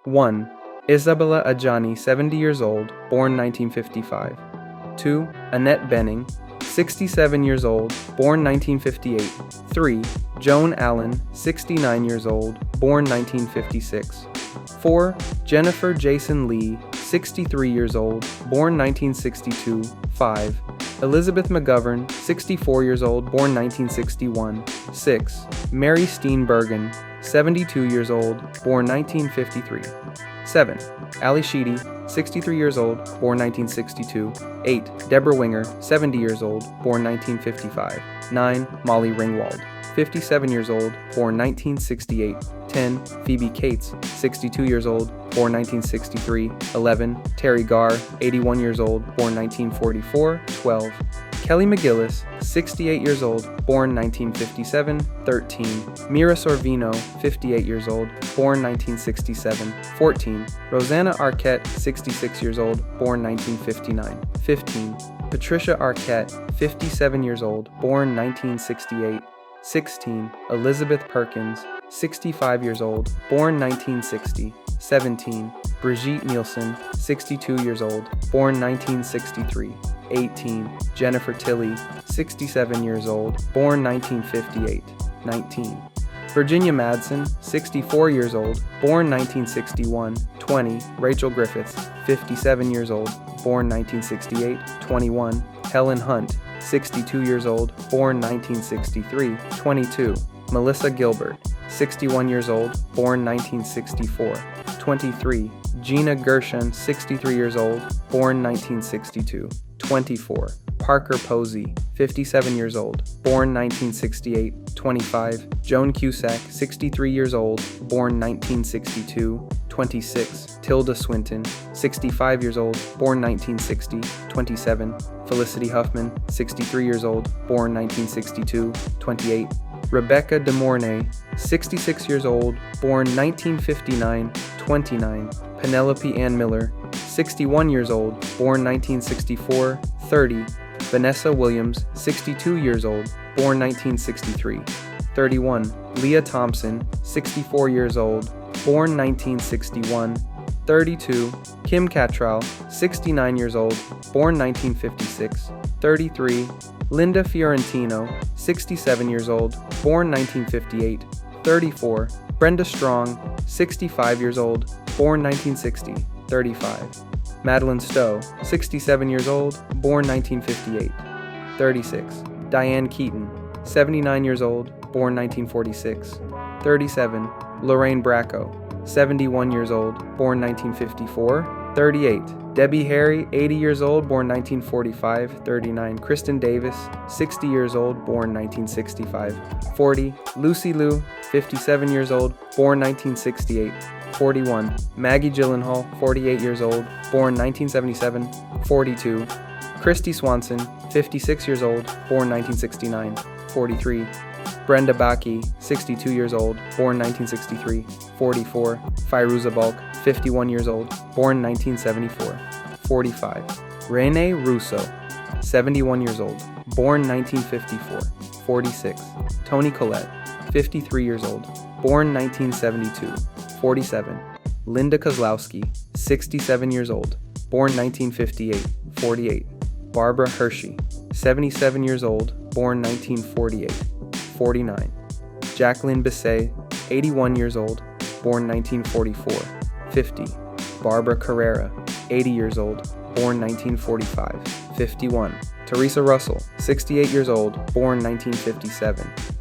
1. Isabella Adjani, 70 years old, born 1955. 2. Annette Benning, 67 years old, born 1958. 3. Joan Allen, 69 years old, born 1956. 4. Jennifer Jason Lee, 63 years old, born 1962. 5. Elizabeth McGovern, 64 years old, born 1961. 6. Mary Steenburgen, 72 years old, born 1953. 7. Ali Sheedy, 63 years old, born 1962. 8. Deborah Winger, 70 years old, born 1955. 9. Molly Ringwald, 57 years old, born 1968. 10. Phoebe Cates, 62 years old, born 1963. 11. Terry Garr, 81 years old, born 1944. 12. Kelly McGillis, 68 years old, born 1957. 13. Mira Sorvino, 58 years old, born 1967. 14. Rosanna Arquette, 66 years old, born 1959. 15. Patricia Arquette, 57 years old, born 1968. 16. Elizabeth Perkins, 65 years old, born 1960. 17. Brigitte Nielsen, 62 years old, born 1963. 18. Jennifer Tilley, 67 years old, born 1958. 19. Virginia Madsen, 64 years old, born 1961. 20. Rachel Griffiths, 57 years old, born 1968. 21. Helen Hunt, 62 years old, born 1963. 22. Melissa Gilbert, 61 years old, born 1964. 23. Gina Gershon, 63 years old, born 1962. 24. Parker Posey, 57 years old, born 1968. 25. Joan Cusack, 63 years old, born 1962. 26. Tilda Swinton, 65 years old, born 1960. 27. Felicity Huffman, 63 years old, born 1962. 28. Rebecca De Mornay, 66 years old, born 1959. 29. Penelope Ann Miller, 61 years old, born 1964. 30. Vanessa Williams, 62 years old, born 1963. 31. Leah Thompson, 64 years old, born 1961. 32. Kim Cattrall, 69 years old, born 1956. 33. Linda Fiorentino, 67 years old, born 1958. 34. Brenda Strong, 65 years old, born 1960. 35. Madeline Stowe, 67 years old, born 1958. 36. Diane Keaton, 79 years old, born 1946. 37. Lorraine Bracco, 71 years old, born 1954. 38. Debbie Harry, 80 years old, born 1945. 39. Kristen Davis, 60 years old, born 1965. 40. Lucy Liu, 57 years old, born 1968. 41. Maggie Gyllenhaal, 48 years old, born 1977. 42. Christy Swanson, 56 years old, born 1969. 43. Brenda Baki, 62 years old, born 1963. 44. Fairuza Balk, 51 years old, born 1974. 45. Rene Russo, 71 years old, born 1954. 46. Toni Collette, 53 years old, born 1972. 47. Linda Kozlowski, 67 years old, born 1958. 48. Barbara Hershey, 77 years old, born 1948. 49. Jacqueline Bisset, 81 years old, born 1944. 50. Barbara Carrera, 80 years old, born 1945. 51. Teresa Russell, 68 years old, born 1957.